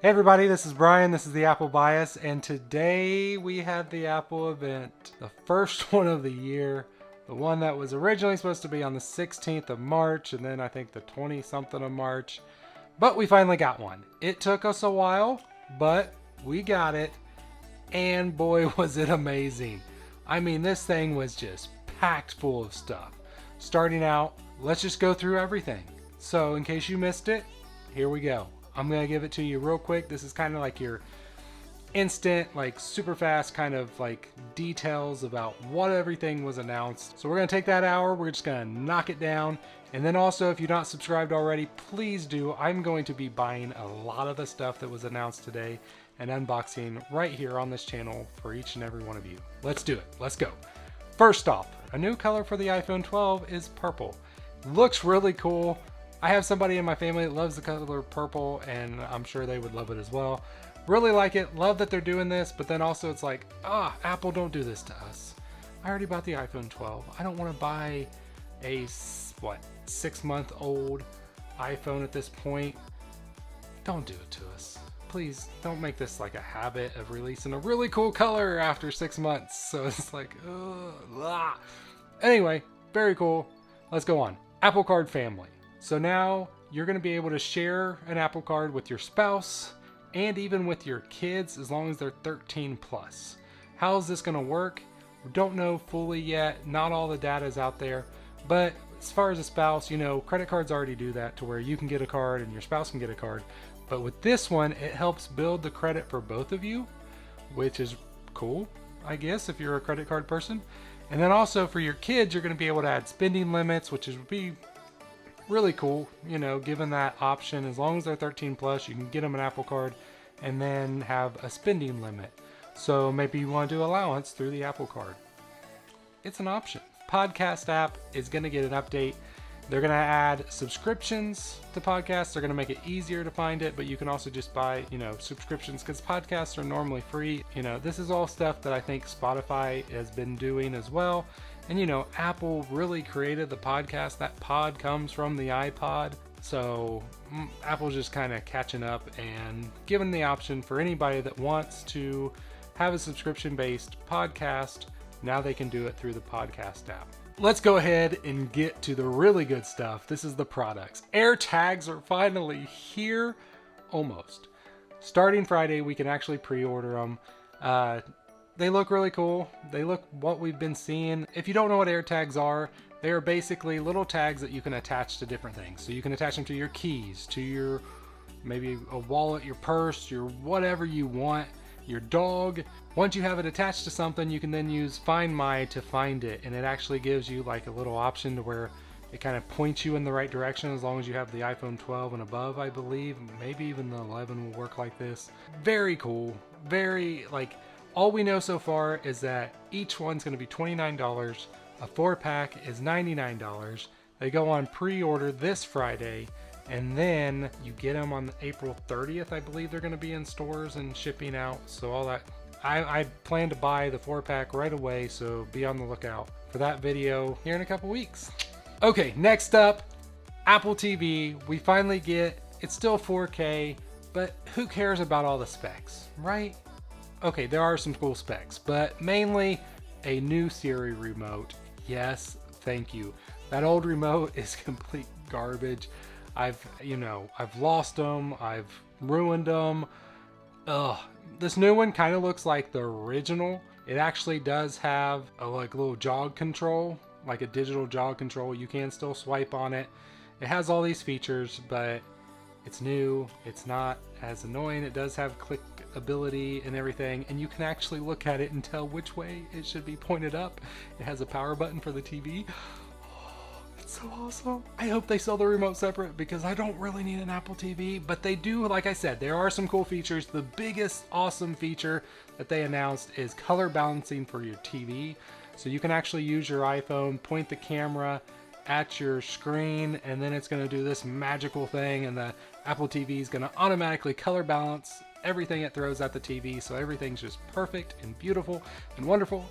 Hey everybody, this is Brian, this is the Apple Bias, and today we had the Apple event. The first one of the year. The one that was originally supposed to be on the 16th of March, and then I think the 20-something of March. But we finally got one. It took us a while, but we got it. And boy, was it amazing. I mean, this thing was just packed full of stuff. Starting out, let's just go through everything. So in case you missed it, here we go. I'm going to give it to you real quick. This is kind of like your instant, like super fast kind of like details about what everything was announced. So we're going to take that hour. We're just going to knock it down. And then also, if you're not subscribed already, please do. I'm going to be buying a lot of the stuff that was announced today and unboxing right here on this channel for each and every one of you. Let's do it. Let's go. First off, a new color for the iPhone 12 is purple. Looks really cool. I have somebody in my family that loves the color purple, and I'm sure they would love it as well. Really like it, love that they're doing this, but then also it's like, Apple, don't do this to us. I already bought the iPhone 12. I don't want to buy a, 6-month-old iPhone at this point. Don't do it to us. Please don't make this like a habit of releasing a really cool color after 6 months. So it's like, ugh. Anyway, very cool. Let's go on. Apple Card family. So now you're going to be able to share an Apple Card with your spouse and even with your kids as long as they're 13 plus. How is this going to work? We don't know fully yet. Not all the data is out there. But as far as a spouse, you know, credit cards already do that to where you can get a card and your spouse can get a card. But with this one, it helps build the credit for both of you, which is cool, I guess, if you're a credit card person. And then also for your kids, you're going to be able to add spending limits, which would be really cool, you know, given that option. As long as they're 13 plus, you can get them an Apple Card and then have a spending limit. So maybe you want to do allowance through the Apple Card. It's an option. Podcast app is going to get an update. They're going to add subscriptions to podcasts. They're going to make it easier to find it, but you can also just buy, you know, subscriptions because podcasts are normally free. You know, this is all stuff that I think Spotify has been doing as well. And, you know, Apple really created the podcast. That pod comes from the iPod. So Apple's just kind of catching up and giving the option for anybody that wants to have a subscription-based podcast. Now they can do it through the podcast app. Let's go ahead and get to the really good stuff. This is the products. AirTags are finally here. Almost. Starting Friday, we can actually pre-order them. They look really cool. They look what we've been seeing. If you don't know what AirTags are, they are basically little tags that you can attach to different things. So you can attach them to your keys, to your maybe a wallet, your purse, your whatever you want, your dog. Once you have it attached to something, you can then use Find My to find it. And it actually gives you like a little option to where it kind of points you in the right direction as long as you have the iPhone 12 and above, I believe. Maybe even the 11 will work like this. Very cool. Very like... All we know so far is that each one's going to be $29. A 4-pack is $99. They go on pre-order this Friday, and then you get them on April 30th. I believe they're going to be in stores and shipping out. So all that, I plan to buy the 4-pack right away, so be on the lookout for that video here in a couple weeks. Okay, next up, Apple TV. We finally get, it's still 4K, but who cares about all the specs, right? Okay, there are some cool specs, but mainly a new Siri remote. Yes, thank you. That old remote is complete garbage. I've lost them. I've ruined them. Ugh. This new one kind of looks like the original. It actually does have a like little jog control, like a digital jog control. You can still swipe on it. It has all these features, but it's new. It's not as annoying. It does have click ability and everything, and you can actually look at it and tell which way it should be pointed up. It has a power button for the TV. Oh, it's so awesome. I hope they sell the remote separate because I don't really need an Apple TV, but they do. Like I said, there are some cool features. The biggest awesome feature that they announced is color balancing for your TV. So you can actually use your iPhone, point the camera at your screen, and then it's going to do this magical thing, and the Apple TV is going to automatically color balance everything it throws at the TV, so everything's just perfect and beautiful and wonderful.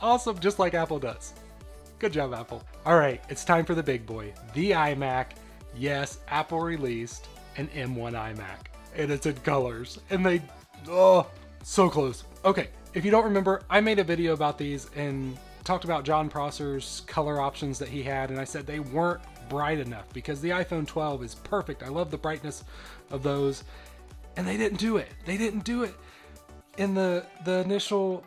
Awesome, just like Apple does. Good job, Apple. All right, it's time for the big boy, the iMac. Yes, Apple released an M1 iMac. and it's in colors. And they, oh, so close. Okay, if you don't remember, I made a video about these and talked about John Prosser's color options that he had, and I said they weren't bright enough because the iPhone 12 is perfect. I love the brightness of those, and they didn't do it. They didn't do it in the initial,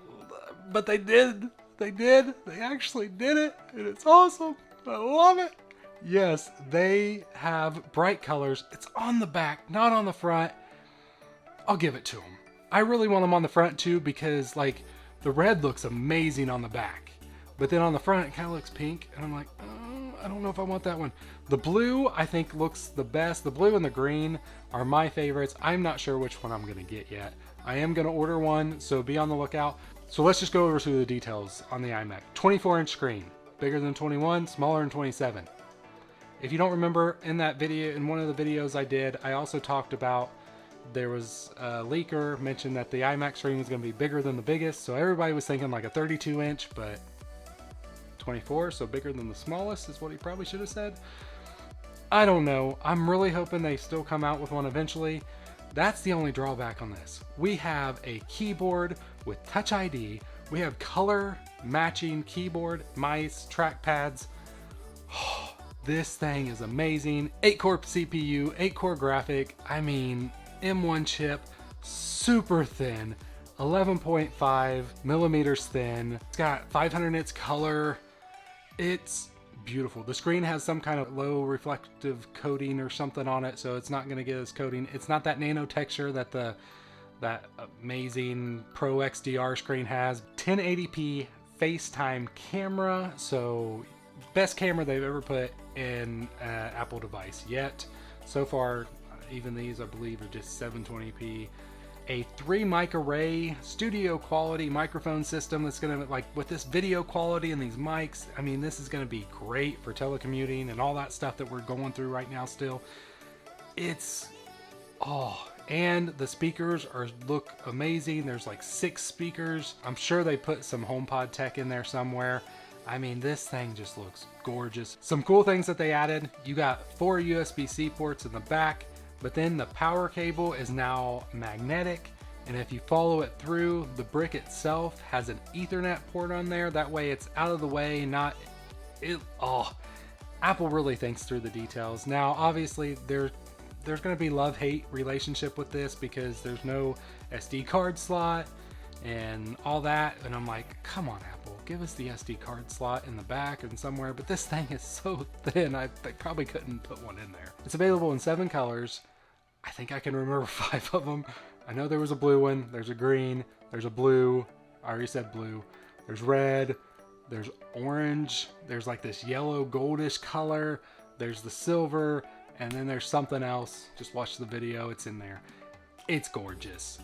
but they did. They did. They actually did it, and it's awesome. I love it. Yes, they have bright colors. It's on the back, not on the front. I'll give it to them. I really want them on the front too because like the red looks amazing on the back, but then on the front it kind of looks pink, and I'm like, oh, I don't know if I want that one. The blue I think looks the best. The blue and the green are my favorites. I'm not sure which one I'm gonna get yet. I am gonna order one, so be on the lookout. So let's just go over to the details on the iMac. 24-inch screen, bigger than 21, smaller than 27. If you don't remember, in that video, in one of the videos I did, I also talked about there was a leaker mentioned that the iMac screen was going to be bigger than the biggest, so everybody was thinking like a 32-inch, but 24, so bigger than the smallest is what he probably should have said. I don't know. I'm really hoping they still come out with one eventually. That's the only drawback on this. We have a keyboard with Touch ID. We have color matching keyboard, mice, trackpads. This thing is amazing. 8-core CPU, 8-core graphic. I mean, M1 chip, super thin, 11.5 millimeters thin. It's got 500 nits color. It's beautiful. The screen has some kind of low reflective coating or something on it, so it's not going to get this coating. It's not that nano texture that that amazing Pro XDR screen has. 1080p FaceTime camera, so best camera they've ever put in an Apple device yet. So far, even these I believe are just 720p. A 3 mic array studio quality microphone system that's gonna, like, with this video quality and these mics, I mean, this is gonna be great for telecommuting and all that stuff that we're going through right now still. It's, oh, and the speakers look amazing. There's like 6 speakers. I'm sure they put some HomePod tech in there somewhere. I mean, this thing just looks gorgeous. Some cool things that they added. You got 4 USB-C ports in the back, but then the power cable is now magnetic. And if you follow it through, the brick itself has an Ethernet port on there. That way it's out of the way, not it. Oh, Apple really thinks through the details. Now, obviously there's going to be love-hate relationship with this because there's no SD card slot and all that, and I'm like, come on, Apple, give us the SD card slot in the back and somewhere. But this thing is so thin, they probably couldn't put one in there. It's available in 7 colors. I think I can remember 5 of them. I know there was a blue one, there's a green, there's a blue, I already said blue, there's red, there's orange, there's like this yellow goldish color, there's the silver, and then there's something else. Just watch the video, it's in there. It's gorgeous.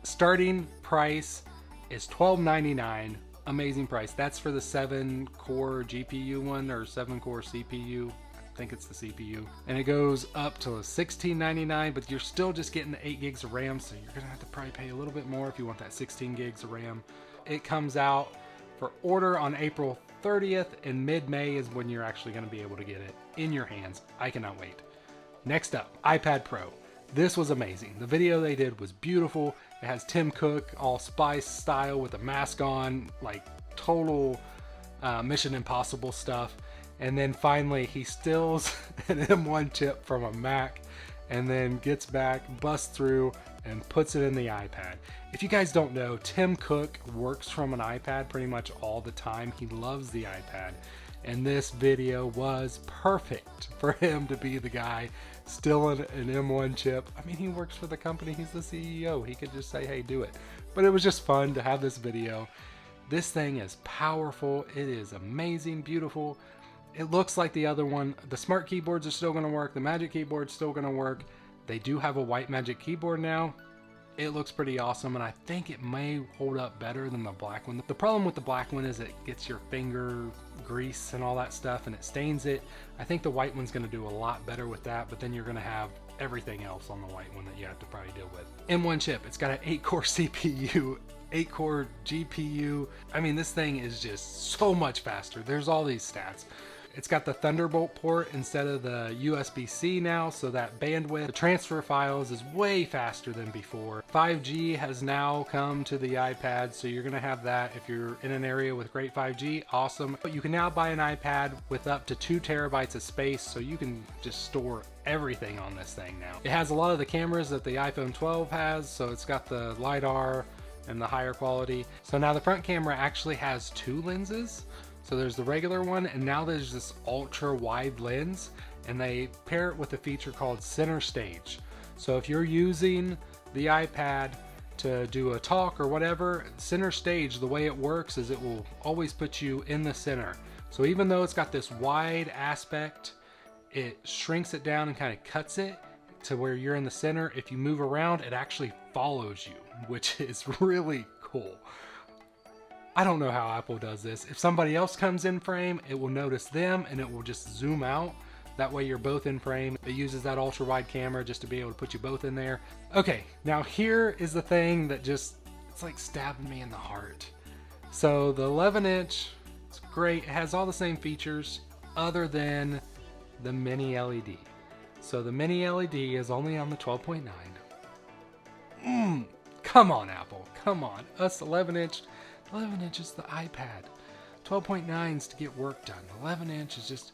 Starting price is $12.99. Amazing price. That's for the 7-core GPU one, or 7-core CPU. I think it's the CPU. And it goes up to $16.99, but you're still just getting the 8 gigs of RAM, so you're gonna have to probably pay a little bit more if you want that 16 gigs of RAM. It comes out for order on April 30th, and mid-May is when you're actually gonna be able to get it in your hands. I cannot wait. Next up, iPad Pro. This was amazing. The video they did was beautiful. It has Tim Cook all spy style with a mask on, like total Mission Impossible stuff. And then finally he steals an M1 chip from a Mac and then gets back, busts through, and puts it in the iPad. If you guys don't know, Tim Cook works from an iPad pretty much all the time. He loves the iPad. And this video was perfect for him to be the guy stealing an M1 chip. I mean, he works for the company. He's the CEO. He could just say, hey, do it. But it was just fun to have this video. This thing is powerful. It is amazing, beautiful. It looks like the other one. The smart keyboards are still going to work. The Magic Keyboard's still going to work. They do have a white Magic Keyboard now. It looks pretty awesome, and I think it may hold up better than the black one. The problem with the black one is it gets your finger grease and all that stuff, and it stains it. I think the white one's going to do a lot better with that, but then you're going to have everything else on the white one that you have to probably deal with. M1 chip. It's got an 8-core CPU, 8-core GPU. I mean, this thing is just so much faster. There's all these stats. It's got the Thunderbolt port instead of the USB-C now, so that bandwidth, the transfer files is way faster than before. 5G has now come to the iPad, so you're gonna have that if you're in an area with great 5G, awesome. But you can now buy an iPad with up to 2 terabytes of space, so you can just store everything on this thing now. It has a lot of the cameras that the iPhone 12 has, so it's got the LiDAR and the higher quality. So now the front camera actually has 2 lenses. So there's the regular one, and now there's this ultra wide lens, and they pair it with a feature called center stage. So if you're using the iPad to do a talk or whatever, center stage, the way it works is it will always put you in the center. So even though it's got this wide aspect, it shrinks it down and kind of cuts it to where you're in the center. If you move around, it actually follows you, which is really cool. I don't know how Apple does this. If somebody else comes in frame, it will notice them and it will just zoom out. That way you're both in frame. It uses that ultra wide camera just to be able to put you both in there. Okay, now here is the thing that just, it's like stabbing me in the heart. So the 11-inch, it's great. It has all the same features other than the mini LED. So the mini LED is only on the 12.9. Come on, Apple, come on. Us 11-inch is the iPad. 12.9 is to get work done. 11-inch is just...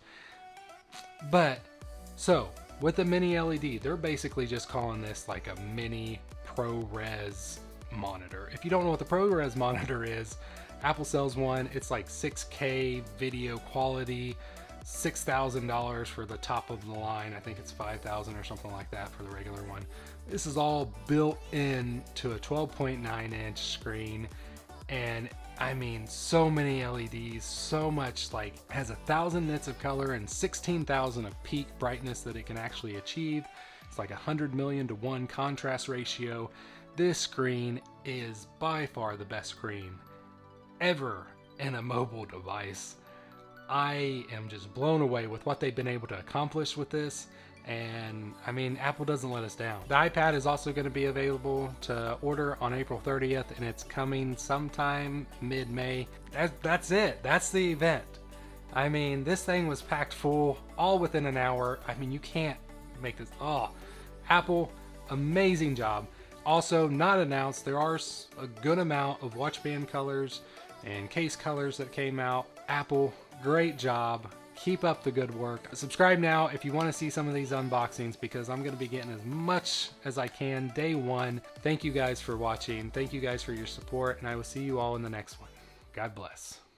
But, so, with the mini LED, they're basically just calling this like a mini ProRes monitor. If you don't know what the ProRes monitor is, Apple sells one. It's like 6K video quality, $6,000 for the top of the line. I think it's $5,000 or something like that for the regular one. This is all built in to a 12.9-inch screen. And I mean, so many LEDs, so much, like, has 1,000 nits of color and 16,000 of peak brightness that it can actually achieve. It's like 100 million to 1 contrast ratio. This screen is by far the best screen ever in a mobile device. I am just blown away with what they've been able to accomplish with this. And I mean, Apple doesn't let us down. The iPad is also going to be available to order on April 30th, and it's coming sometime mid-May. That's it. That's the event. I mean, this thing was packed full all within an hour. I mean, you can't make this. Oh, Apple, amazing job. Also, not announced, there are a good amount of watch band colors and case colors that came out. Apple, great job. Keep up the good work. Subscribe now if you want to see some of these unboxings, because I'm going to be getting as much as I can day one. Thank you guys for watching. Thank you guys for your support, and I will see you all in the next one. God bless.